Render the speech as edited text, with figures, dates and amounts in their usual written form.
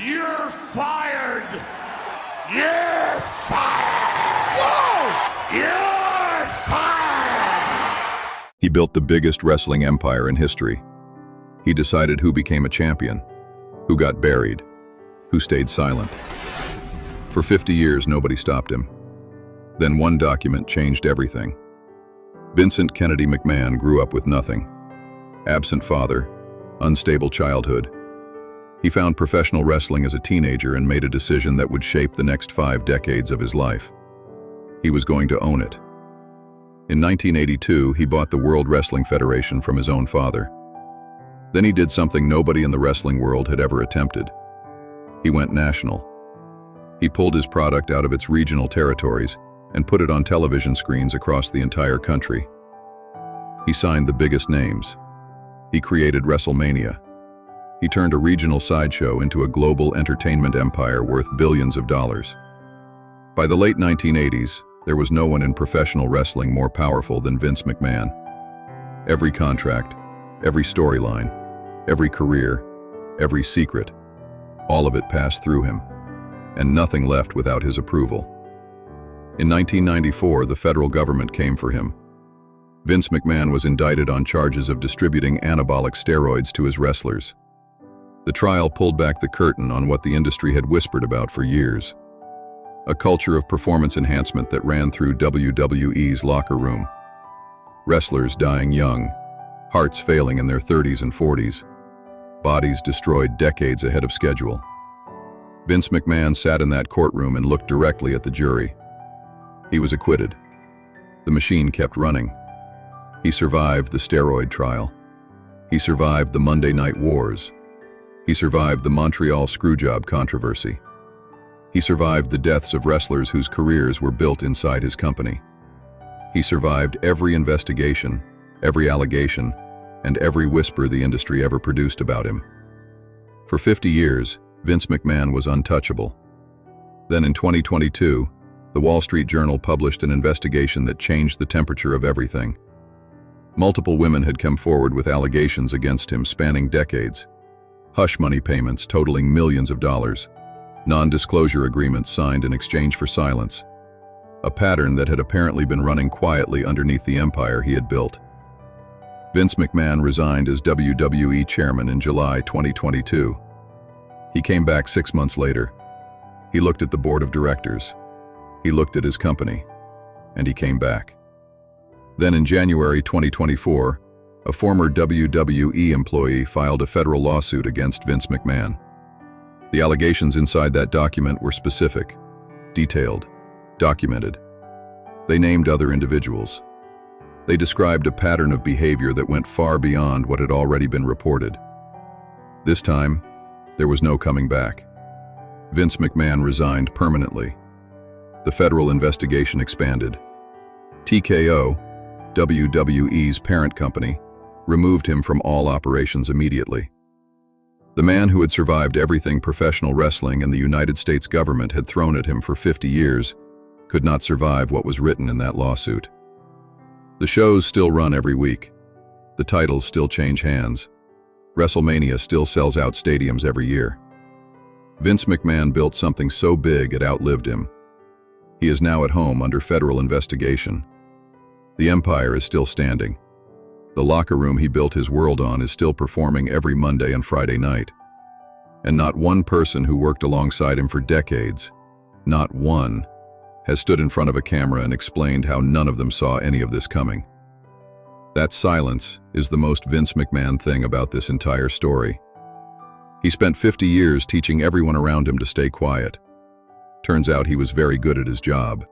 You're fired! You're fired! Whoa! You're fired! He built the biggest wrestling empire in history. He decided who became a champion, who got buried, who stayed silent. For 50 years, nobody stopped him. Then one document changed everything. Vincent Kennedy McMahon grew up with nothing. Absent father, unstable childhood. He found professional wrestling as a teenager and made a decision that would shape the next 5 decades of his life. He was going to own it. In 1982, he bought the World Wrestling Federation from his own father. Then he did something nobody in the wrestling world had ever attempted. He went national. He pulled his product out of its regional territories and put it on television screens across the entire country. He signed the biggest names. He created WrestleMania. He turned a regional sideshow into a global entertainment empire worth billions of dollars. By the late 1980s, there was no one in professional wrestling more powerful than Vince McMahon. Every contract, every storyline, every career, every secret, all of it passed through him, and nothing left without his approval. In 1994, the federal government came for him. Vince McMahon was indicted on charges of distributing anabolic steroids to his wrestlers. The trial pulled back the curtain on what the industry had whispered about for years. A culture of performance enhancement that ran through WWE's locker room. Wrestlers dying young, hearts failing in their 30s and 40s, bodies destroyed decades ahead of schedule. Vince McMahon sat in that courtroom and looked directly at the jury. He was acquitted. The machine kept running. He survived the steroid trial. He survived the Monday Night Wars. He survived the Montreal Screwjob controversy. He survived the deaths of wrestlers whose careers were built inside his company. He survived every investigation, every allegation, and every whisper the industry ever produced about him. For 50 years, Vince McMahon was untouchable. Then in 2022, the Wall Street Journal published an investigation that changed the temperature of everything. Multiple women had come forward with allegations against him spanning decades. Hush money payments totaling millions of dollars. Non-disclosure agreements signed in exchange for silence. A pattern that had apparently been running quietly underneath the empire he had built. Vince McMahon resigned as WWE chairman in July 2022. He came back 6 months later. He looked at the board of directors. He looked at his company. And he came back. Then in January 2024, a former WWE employee filed a federal lawsuit against Vince McMahon. The allegations inside that document were specific, detailed, documented. They named other individuals. They described a pattern of behavior that went far beyond what had already been reported. This time, there was no coming back. Vince McMahon resigned permanently. The federal investigation expanded. TKO, WWE's parent company, removed him from all operations immediately. The man who had survived everything professional wrestling and the United States government had thrown at him for 50 years could not survive what was written in that lawsuit. The shows still run every week. The titles still change hands. WrestleMania still sells out stadiums every year. Vince McMahon built something so big it outlived him. He is now at home under federal investigation. The empire is still standing. The locker room he built his world on is still performing every Monday and Friday night. And not one person who worked alongside him for decades, not one, has stood in front of a camera and explained how none of them saw any of this coming. That silence is the most Vince McMahon thing about this entire story. He spent 50 years teaching everyone around him to stay quiet. Turns out he was very good at his job.